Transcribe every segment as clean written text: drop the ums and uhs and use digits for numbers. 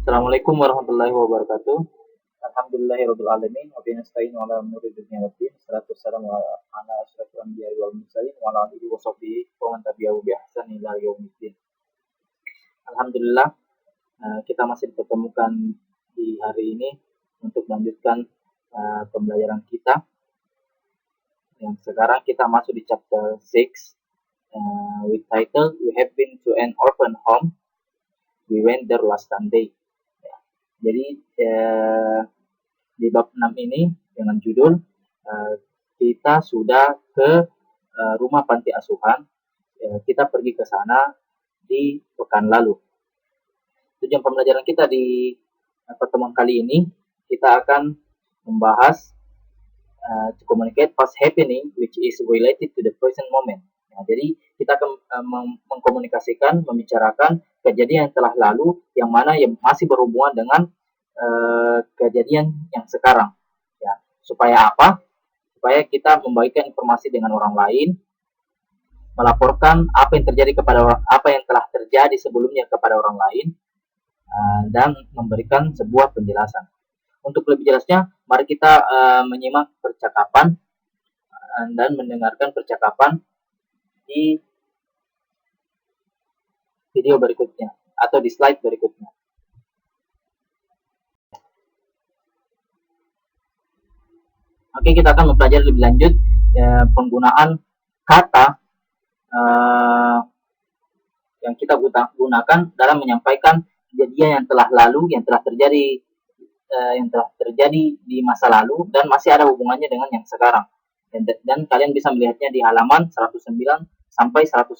Assalamualaikum warahmatullahi wabarakatuh. Alhamdulillahirabbil alamin wa bihi nasta'inu ala umuri dunya waddin. Wassalatu wassalamu ala asyrofil anbiya'i wal mursalin wa ala alihi wa sahbihi wa man tabi'ahu bi ihsan ila yaumiddin. Alhamdulillah, kita masih dipertemukan di hari ini untuk melanjutkan pembelajaran kita. Yang sekarang kita masuk di chapter 6 with title We Have Been to an Orphan Home. We Went There Last Sunday. Jadi di bab 6 ini dengan judul kita sudah ke rumah panti asuhan. Kita pergi ke sana di pekan lalu. Tujuan pembelajaran kita di pertemuan kali ini, kita akan membahas to communicate past happening which is related to the present moment. Jadi kita akan mengkomunikasikan, membicarakan kejadian yang telah lalu yang mana yang masih berhubungan dengan kejadian yang sekarang. Ya, supaya apa? Supaya kita membagikan informasi dengan orang lain, melaporkan apa yang terjadi apa yang telah terjadi sebelumnya kepada orang lain, dan memberikan sebuah penjelasan. Untuk lebih jelasnya, mari kita menyimak percakapan dan mendengarkan percakapan di video berikutnya atau di slide berikutnya. Oke, kita akan mempelajari lebih lanjut penggunaan kata yang kita gunakan dalam menyampaikan kejadian yang telah lalu, yang telah terjadi di masa lalu dan masih ada hubungannya dengan yang sekarang. Dan kalian bisa melihatnya di halaman 109 sampai 110.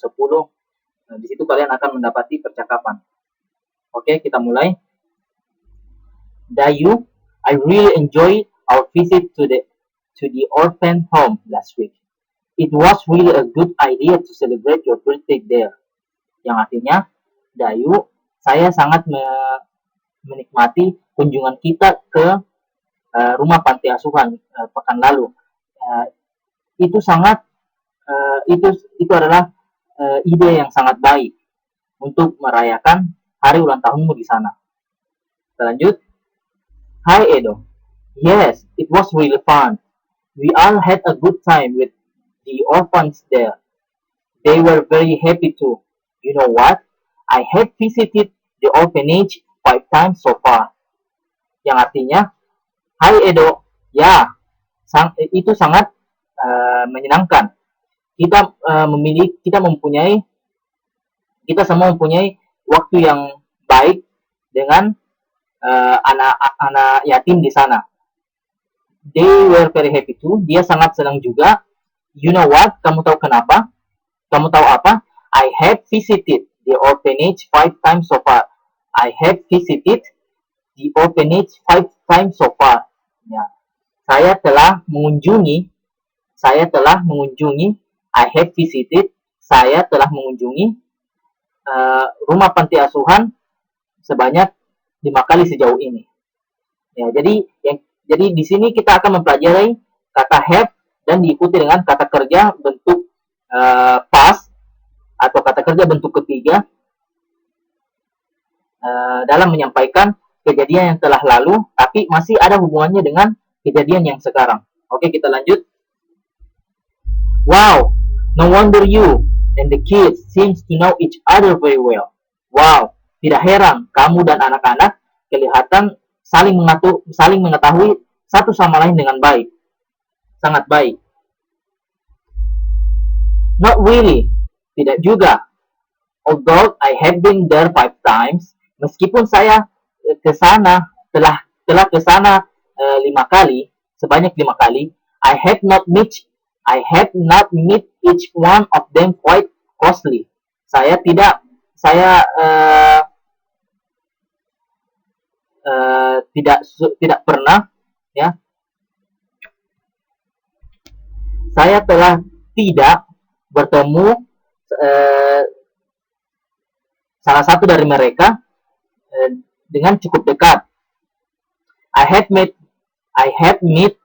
Di situ kalian akan mendapati percakapan. Oke, kita mulai. Dayu, I really enjoyed our visit to the orphan home last week. It was really a good idea to celebrate your birthday there. Yang artinya, Dayu, saya sangat menikmati kunjungan kita ke rumah panti asuhan pekan lalu. Itu adalah ide yang sangat baik untuk merayakan hari ulang tahunmu di sana. Lanjut. Hi Edo. Yes, it was really fun. We all had a good time with the orphans there. They were very happy too. You know what? I have visited the orphanage 5 times so far. Yang artinya, Hai Edo, ya, itu sangat menyenangkan. Kita semua mempunyai waktu yang baik dengan anak-anak yatim di sana. They were very happy too. Dia sangat senang juga. You know what? Kamu tahu kenapa? Kamu tahu apa? I have visited the orphanage 5 times so far. I have visited the orphanage 5 times so far. Ya. Saya telah mengunjungi. I have visited. Saya telah mengunjungi rumah panti asuhan sebanyak 5 kali sejauh ini. Ya, jadi di sini kita akan mempelajari kata have dan diikuti dengan kata kerja bentuk past atau kata kerja bentuk ketiga dalam menyampaikan kejadian yang telah lalu tapi masih ada hubungannya dengan kejadian yang sekarang. Oke, kita lanjut. Wow, no wonder you and the kids seems to know each other very well. Wow, tidak heran kamu dan anak-anak kelihatan saling mengetahui satu sama lain dengan baik. Sangat baik. Not really. Tidak juga. Although I have been there 5 times, meskipun saya telah ke sana 5 kali, sebanyak 5 kali, I have not met each one of them quite closely. Saya tidak pernah, ya. Saya telah tidak bertemu salah satu dari mereka dengan cukup dekat. I have met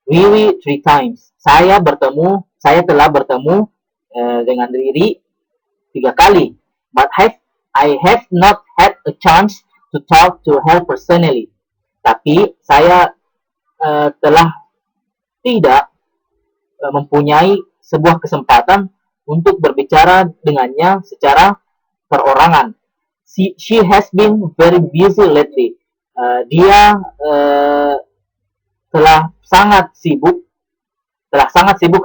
Riri 3 times. Saya telah bertemu dengan Riri 3 kali. But I have not had a chance to talk to her personally. Tapi saya telah tidak mempunyai sebuah kesempatan untuk berbicara dengannya secara perorangan. She has been very busy lately. Dia telah sangat sibuk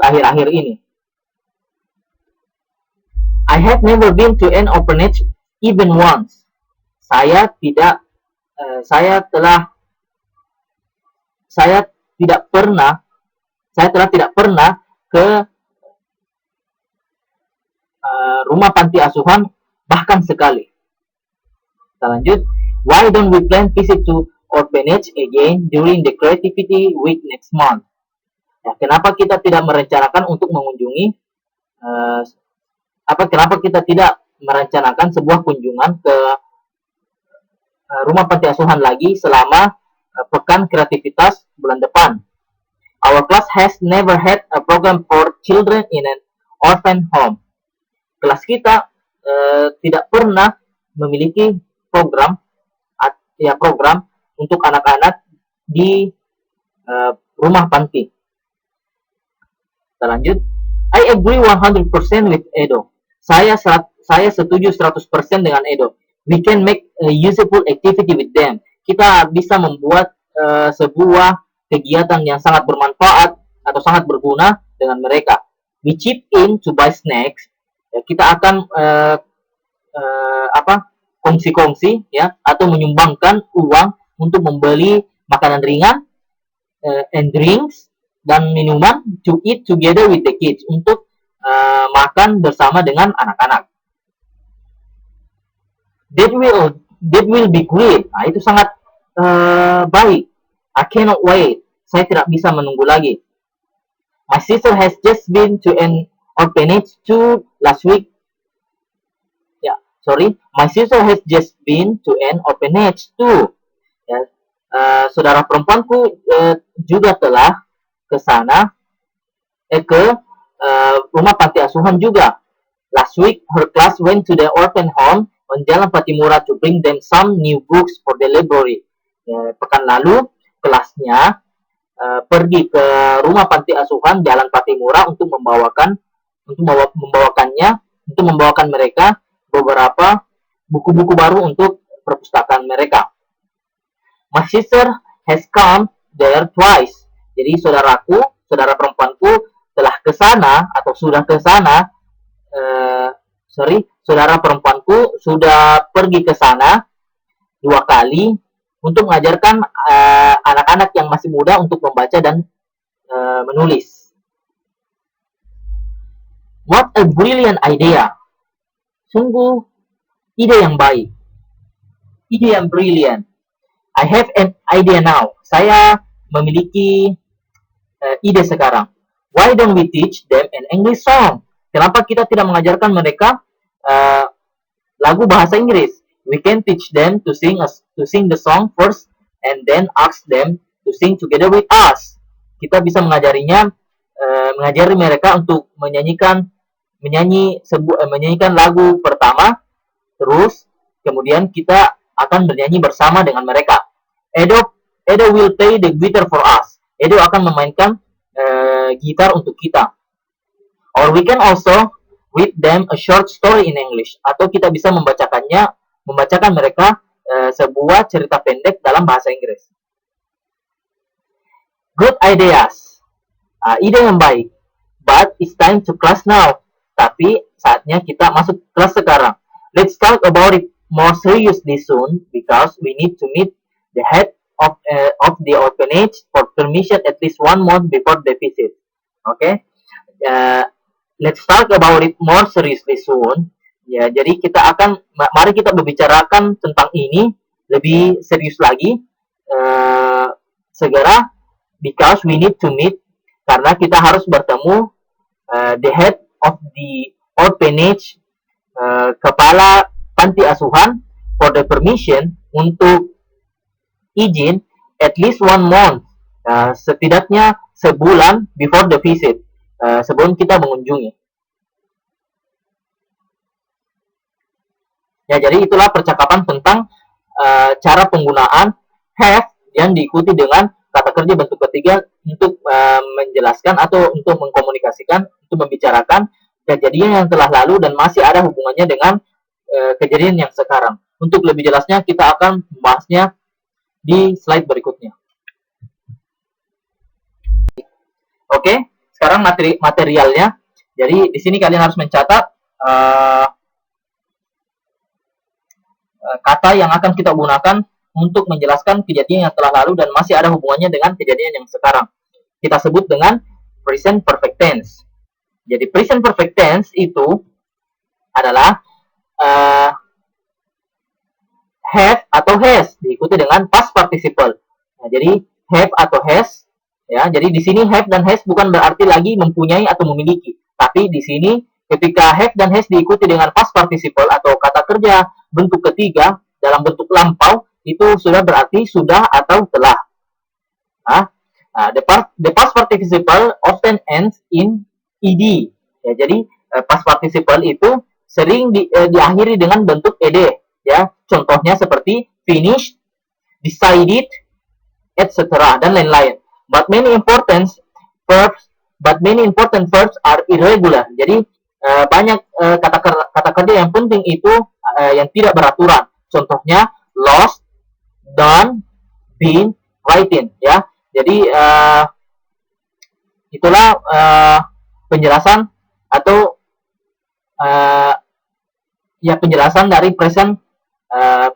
akhir-akhir ini. I have never been to an orphanage even once. Saya tidak tidak pernah ke rumah panti asuhan bahkan sekali. Kita lanjut. Why don't we plan visit to orphanage again during the creativity week next month? Ya, kenapa kita tidak merencanakan untuk mengunjungi kenapa kita tidak merencanakan sebuah kunjungan ke rumah panti asuhan lagi selama pekan kreativitas bulan depan. Our class has never had a program for children in an orphan home. Kelas kita tidak pernah memiliki program untuk anak-anak di rumah panti. Kita lanjut. I agree 100% with Edo. Saya setuju 100% dengan Edo. We can make a useful activity with them. Kita bisa membuat sebuah kegiatan yang sangat bermanfaat atau sangat berguna dengan mereka. We chip in to buy snacks. Kita akan kongsi-kongsi ya atau menyumbangkan uang untuk membeli makanan ringan and drinks dan minuman to eat together with the kids, untuk makan bersama dengan anak-anak. That will be great. Nah, itu sangat baik. I cannot wait. Saya tidak bisa menunggu lagi. My sister has just been to an orphanage too last week. My sister has just been to an orphanage too. Ya, saudara perempuanku juga telah ke sana, ke rumah panti asuhan juga. Last week, her class went to the orphan home on Jalan Patimura to bring them some new books for the library. Ya, pekan lalu, kelasnya pergi ke rumah panti asuhan Jalan Patimura untuk membawakan mereka beberapa buku-buku baru untuk perpustakaan mereka. My sister has come there twice. Jadi saudara perempuanku telah ke sana atau sudah ke sana. Saudara perempuanku sudah pergi ke sana 2 kali untuk mengajarkan anak-anak yang masih muda untuk membaca dan menulis. What a brilliant idea! Sungguh ide yang baik. Ide yang brilliant. I have an idea now. Saya memiliki ide sekarang. Why don't we teach them an English song? Kenapa kita tidak mengajarkan mereka lagu bahasa Inggris? We can teach them to sing the song first and then ask them to sing together with us. Kita bisa mengajari mereka untuk menyanyikan lagu pertama, terus kemudian kita akan bernyanyi bersama dengan mereka. Edo will play the guitar for us. Edo akan memainkan gitar untuk kita. Or we can also read them a short story in English. Atau kita bisa membacakan mereka sebuah cerita pendek dalam bahasa Inggris. Good ideas. Ide yang baik. But it's time to class now. Tapi saatnya kita masuk kelas sekarang. Let's talk about it more seriously soon because we need to meet the head of the orphanage for permission at least 1 month before the visit. Okay? Let's talk about it more seriously soon. Ya, jadi mari kita berbicarakan tentang ini lebih serius lagi segera, because we need to meet, karena kita harus bertemu the head of the orphanage, kepala panti asuhan, for the permission, untuk izin at least 1 month, setidaknya sebulan before the visit, sebelum kita mengunjungi. Ya, jadi itulah percakapan tentang cara penggunaan have yang diikuti dengan kata kerja bentuk ketiga untuk menjelaskan atau untuk mengkomunikasikan, untuk membicarakan kejadian yang telah lalu dan masih ada hubungannya dengan kejadian yang sekarang. Untuk lebih jelasnya kita akan membahasnya di slide berikutnya. Oke, sekarang materialnya. Jadi di sini kalian harus mencatat kata yang akan kita gunakan untuk menjelaskan kejadian yang telah lalu dan masih ada hubungannya dengan kejadian yang sekarang. Kita sebut dengan present perfect tense. Jadi present perfect tense itu adalah have atau has diikuti dengan past participle. Nah, jadi have atau has, ya. Jadi di sini have dan has bukan berarti lagi mempunyai atau memiliki, tapi di sini ketika have dan has diikuti dengan past participle atau kata kerja bentuk ketiga dalam bentuk lampau, itu sudah berarti sudah atau telah. The past participle often ends in ed. Ya, jadi past participle itu sering diakhiri dengan bentuk ed. Ya, contohnya seperti finished, decided, etc. dan lain-lain. But many important verbs are irregular. Jadi banyak kata kerja yang penting itu yang tidak beraturan. Contohnya lost, done, been, written, ya. Jadi itulah penjelasan atau penjelasan dari present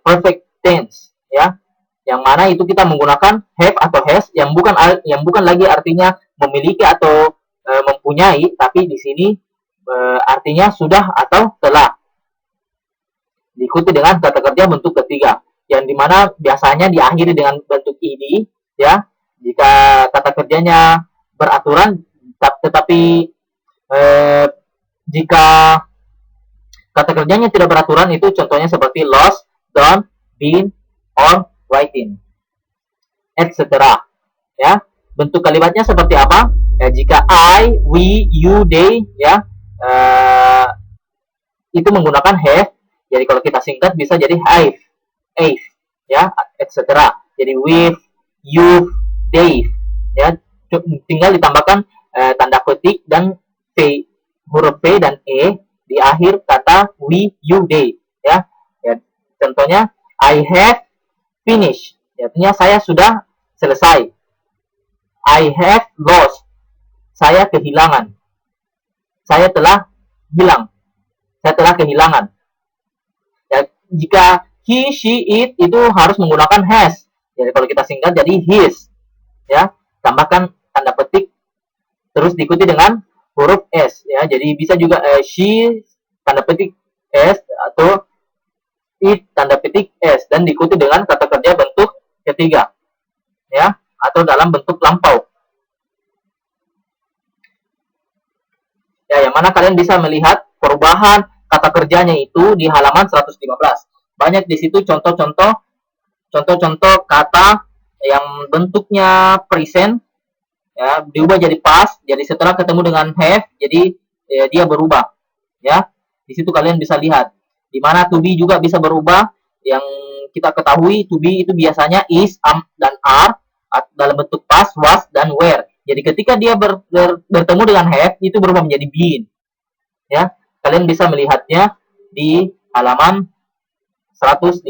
perfect tense, ya. Yang mana itu kita menggunakan have atau has yang bukan lagi artinya memiliki atau mempunyai, tapi di sini artinya sudah atau telah. Diikuti dengan kata kerja bentuk ketiga yang dimana biasanya diakhiri dengan bentuk ed, ya. Jika kata kerjanya beraturan, tetapi jika kata kerjanya tidak beraturan, itu contohnya seperti lost, done, been, or writing, etc. Ya, bentuk kalimatnya seperti apa? Ya, jika I, we, you, they, ya, itu menggunakan have. Jadi kalau kita singkat bisa jadi I've, ya, etc. Jadi with, you, they, ya, tinggal ditambahkan tanda petik dan p, huruf p dan e di akhir kata we, you, they, ya. Ya, contohnya I have finished, artinya saya sudah selesai. I have lost, saya kehilangan. Saya telah hilang, saya telah kehilangan. Ya, jika he, she, it itu harus menggunakan has. Jadi kalau kita singkat jadi his, ya. Tambahkan tanda petik terus diikuti dengan huruf s, ya. Jadi bisa juga she tanda petik s atau it tanda petik s dan diikuti dengan kata kerja bentuk ketiga, ya, atau dalam bentuk lampau. Ya, yang mana kalian bisa melihat perubahan kata kerjanya itu di halaman 115. Banyak di situ contoh-contoh kata yang bentuknya present, ya, diubah jadi past. Jadi setelah ketemu dengan have, jadi dia berubah, ya. Di situ kalian bisa lihat. Di mana to be juga bisa berubah. Yang kita ketahui to be itu biasanya is, dan are dalam bentuk past, was, dan were. Jadi ketika dia bertemu dengan have, itu berubah menjadi been, ya. Kalian bisa melihatnya di halaman 115.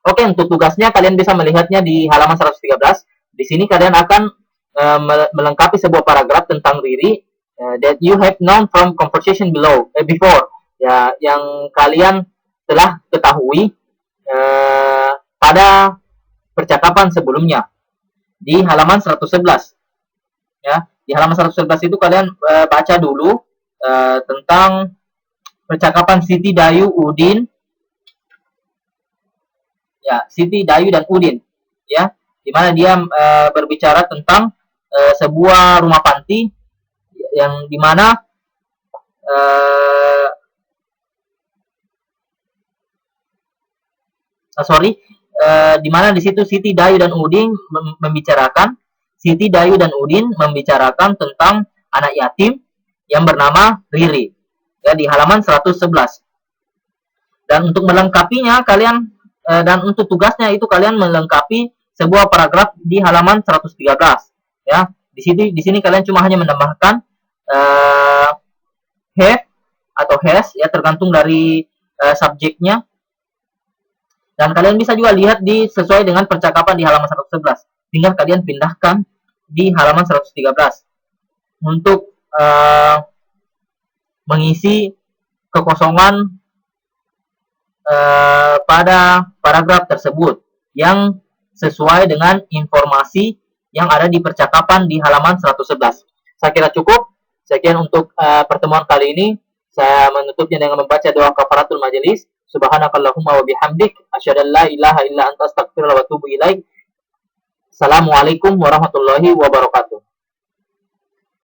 Oke, untuk tugasnya kalian bisa melihatnya di halaman 113. Di sini kalian akan melengkapi sebuah paragraf tentang Riri that you have known from conversation before, ya, yang kalian telah ketahui pada percakapan sebelumnya di halaman 111, ya. Di halaman 111 itu kalian baca dulu tentang percakapan Siti, Dayu, Udin, ya, Siti, Dayu, dan Udin, ya, di mana dia berbicara tentang sebuah rumah panti yang dimana di mana di situ Siti, Dayu, dan Udin membicarakan tentang anak yatim yang bernama Riri, ya di halaman 111. Dan untuk melengkapinya kalian dan untuk tugasnya itu kalian melengkapi sebuah paragraf di halaman 113 ya. Di sini kalian cuma hanya menambahkan have atau has ya, tergantung dari subjeknya. Dan kalian bisa juga lihat sesuai dengan percakapan di halaman 111. Tinggal kalian pindahkan di halaman 113 untuk mengisi kekosongan pada paragraf tersebut yang sesuai dengan informasi yang ada di percakapan di halaman 111. Saya kira cukup. Sekian untuk pertemuan kali ini. Saya menutupnya dengan membaca doa kafaratul majelis. Subhanakallahumma wa bihamdik asyhadu an la ilaha illa anta astaghfiruka wa atubu ilaik. Assalamualaikum warahmatullahi wabarakatuh.